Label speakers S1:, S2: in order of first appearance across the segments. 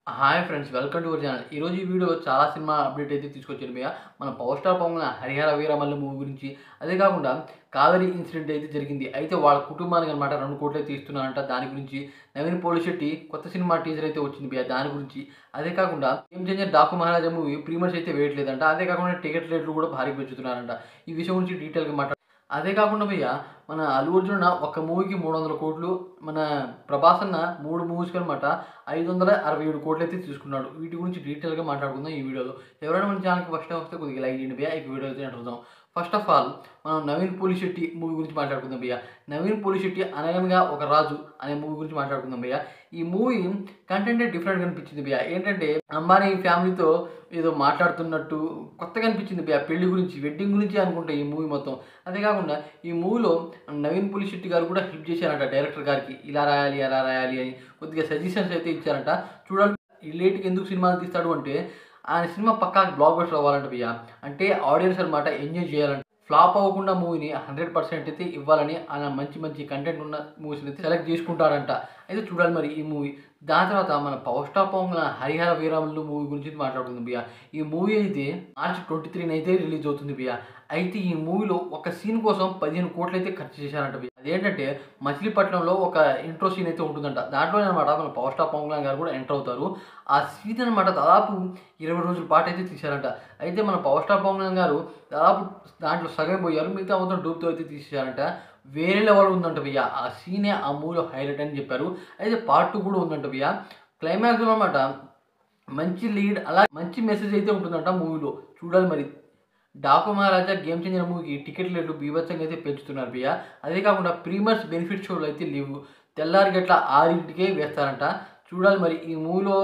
S1: Hi friends, welcome to our channel. ఈరోజు ఈ video చాలా సినిమా అప్డేట్ అయితే తీసుకొచ్చాను భయ్య. మన power star Pawan Kalyan Hari Hara Veera Mallu movie గురించి, అదే కాకుండా కావేరీ ఇన్సిడెంట్ అయితే జరిగింది. అయితే వాళ్ళ కుటుంబానికి అనమాట 2 కోట్లు అయితే ఇస్తున్నారంట. దాని గురించి నవీన్ పోలిశెట్టి కొత్త సినిమా టీజర్ అయితే వచ్చింది భయ్య, దాని గురించి. అదే కాకుండా గేమ్ చేంజర్ డాకు మహారాజా మూవీ ప్రీమియర్స్ అయితే వేయట్లేదంట. అదే కాకుండా టికెట్ రేట్లు కూడా భారీ పెంచుతున్నారంట. ఈ విషయం గురించి డీటెయిల్గా అదే కాకుండా భయ్య, మన అల్లు అర్జున్ ఒక మూవీకి 300 కోట్లు, మన ప్రభాస్ అన్న 3 మూవీస్కి అనమాట 567 కోట్లు అయితే తీసుకున్నాడు. వీటి గురించి డీటెయిల్గా మాట్లాడుకుందాం ఈ వీడియోలో. ఎవరైనా మన ఛానల్కి ఫస్ట్ టైం వస్తే కొద్దిగా లైక్ చేయండి భయ్య. ఈ వీడియో అయితే ఎంటర్. ఫస్ట్ ఆఫ్ ఆల్ మనం నవీన్ పోలిశెట్టి మూవీ గురించి మాట్లాడుకుందాం భయ్య. నవీన్ పోలిశెట్టి అనగనగా ఒక రాజు అనే మూవీ గురించి మాట్లాడుకుందాం భయ్య. ఈ మూవీ కంటెంటే డిఫరెంట్గా అనిపించింది భయ్య. ఏంటంటే అంబానీ ఫ్యామిలీతో ఏదో మాట్లాడుతున్నట్టు కొత్తగా అనిపించింది భయ్య. పెళ్లి గురించి, వెడ్డింగ్ గురించి అనుకుంటా ఈ మూవీ మొత్తం. అదే కాకుండా ఈ మూవీలో నవీన్ పోలిశెట్టి గారు కూడా హెల్ప్ చేశారంట డైరెక్టర్ గారికి, ఇలా రాయాలి అలా రాయాలి అని కొద్దిగా సజెషన్స్ అయితే ఇచ్చారంట. చూడాలి ఈ లేట్కి ఎందుకు సినిమాలు తీస్తాడు అంటే, ఆయన సినిమా పక్కా బ్లాక్ బస్టర్ అవ్వాలంట భయ్య. అంటే ఆడియన్స్ అనమాట ఎంజాయ్ చేయాలంట. ఫ్లాప్ అవ్వకుండా మూవీని 100% అయితే ఇవ్వాలని ఆయన మంచి మంచి కంటెంట్ ఉన్న మూవీస్ని అయితే సెలెక్ట్ చేసుకుంటాడంట. అయితే చూడాలి మరి ఈ మూవీ. దాని తర్వాత మన power star Pawan Kalyan Hari Hara Veera Mallu movie గురించి మాట్లాడుతుంది భయ్య. ఈ మూవీ అయితే మార్చి 23 అయితే రిలీజ్ అవుతుంది భయ్య. అయితే ఈ మూవీలో ఒక సీన్ కోసం 15 కోట్లు అయితే ఖర్చు చేశారంట భయ్య. అదేంటంటే మచిలీపట్నంలో ఒక ఇంట్రో సీన్ అయితే ఉంటుందంట. దాంట్లోనే అనమాట మన పవర్ స్టార్ పవన్ కళ్యాణ్ గారు కూడా ఎంటర్ అవుతారు. ఆ సీన్ అనమాట దాదాపు 20 రోజుల పాటు అయితే తీశారంట. అయితే మన పవర్ స్టార్ పవన్ కళ్యాణ్ గారు దాదాపు దాంట్లో సగం పోయారు, మిగతా మొత్తం డూప్తో అయితే తీసేశారంట. వేరే లెవెల్ ఉందంట భయ్య. ఆ సీనే ఆ మూవీలో హైలైట్ అని చెప్పారు. అయితే పార్ట్ 2 కూడా ఉందంట భయ్య. క్లైమాక్స్లో అనమాట మంచి లీడ్, అలా మంచి మెసేజ్ అయితే ఉంటుందంట మూవీలో. చూడాలి మరి. డాకు మహారాజా గేమ్ చేంజర్ మూవీకి టికెట్ రేట్లు బీభత్సంగా అయితే పెంచుతున్నారు భయ్య. అదే కాకుండా ప్రీమియర్స్ బెనిఫిట్ షోలు అయితే లేవు. తెల్లారి గట్ల 6కే వేస్తారంట. చూడాలి మరి ఈ మూవీలో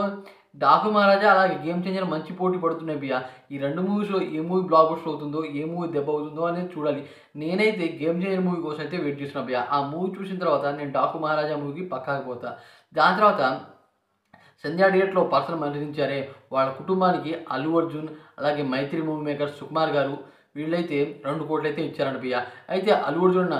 S1: డాకు మహారాజా అలాగే గేమ్ చేంజర్ మంచి పోటీ పడుతున్నాయి భయ్య. ఈ 2 మూవీస్లో ఏ మూవీ బ్లాక్ బస్టర్ అవుతుందో, ఏ మూవీ దెబ్బ అవుతుందో అనేది చూడాలి. నేనైతే గేమ్ చేంజర్ మూవీ కోసం అయితే వెయిట్ చేస్తున్నా భయ్య. ఆ మూవీ చూసిన తర్వాత నేను డాకు మహారాజా మూవీకి పక్కాకి పోతా. దాని తర్వాత సంధ్యా థియేటర్లో పర్సన్ మరణించారే, వాళ్ళ కుటుంబానికి అల్లు అర్జున్ అలాగే మైత్రి మూవీ మేకర్ సుకుమార్ గారు వీళ్ళైతే 2 కోట్లు అయితే ఇచ్చారంట భయ్య. అయితే అల్లు అర్జున్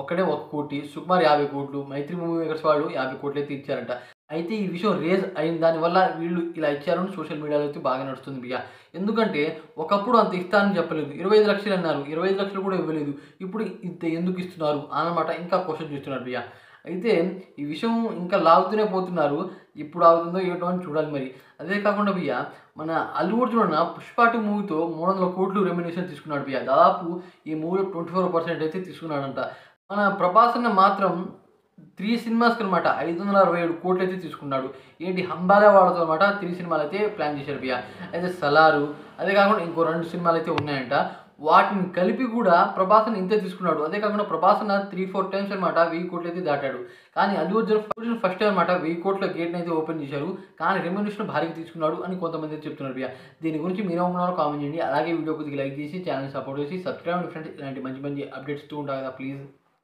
S1: ఒక్కడే 1 కోటి, సుకుమార్ 50 కోట్లు, మైత్రి మూవీ మేకర్స్ వాళ్ళు 50 కోట్లు అయితే ఇచ్చారంట. అయితే ఈ విషయం రేజ్ అయిన దానివల్ల వీళ్ళు ఇలా ఇచ్చారని సోషల్ మీడియాలో అయితే బాగా నడుస్తుంది భయ్య. ఎందుకంటే ఒకప్పుడు అంత ఇస్తానని చెప్పలేదు, 25 లక్షలు అన్నారు, 25 లక్షలు కూడా ఇవ్వలేదు. ఇప్పుడు ఇంత ఎందుకు ఇస్తున్నారు అన్నమాట ఇంకా క్వశ్చన్ చేస్తున్నారు భయ్య. అయితే ఈ విషయం ఇంకా లాగుతూనే పోతున్నారు. ఇప్పుడు ఆగుతుందో ఏటో అని చూడాలి మరి. అదే కాకుండా భయ్య, మన అల్లు అర్జున్ పుష్ప 2 మూవీతో 300 కోట్లు రెమ్యునరేషన్ తీసుకున్నాడు భయ్య. దాదాపు ఈ మూవీలో 24% అయితే తీసుకున్నాడంట. మన ప్రభాస్ అన్న మాత్రం 3 సినిమాస్కి అనమాట 567 కోట్లు అయితే తీసుకున్నాడు. ఏంటి హంబాలా వాడతో అనమాట 3 సినిమాలు అయితే ప్లాన్ చేశారు భయ్య. అయితే సలారు, అదే కాకుండా ఇంకో 2 సినిమాలు అయితే ఉన్నాయంట. వాటిని కలిపి కూడా ప్రభాస్ అన్న ఇంతే తీసుకున్నాడు. అదే కాకుండా ప్రభాస్ అన్న 3-4 టైమ్స్ అనమాట 1000 కోట్లు అయితే దాటాడు. కానీ అల్లు అర్జున్ ఫస్ట్ టైం అనమాట 1000 కోట్ల గేట్ని అయితే ఓపెన్ చేశారు. కానీ రెమ్యునరేషన్ భారీగా తీసుకున్నాడు అని కొంతమంది అయితే చెప్తున్నారు భయ్య. దీని గురించి మీరేమన్నారో కామెంట్ చేయండి. అలాగే వీడియో కొద్దిగా లైక్ చేసి ఛానల్ సపోర్ట్ చేసి సబ్స్క్రైబ్ ఫ్రెండ్స్. ఇలాంటి మంచి మంచి అప్డేట్స్ ఇస్తూ ఉంటారు కదా ప్లీజ్.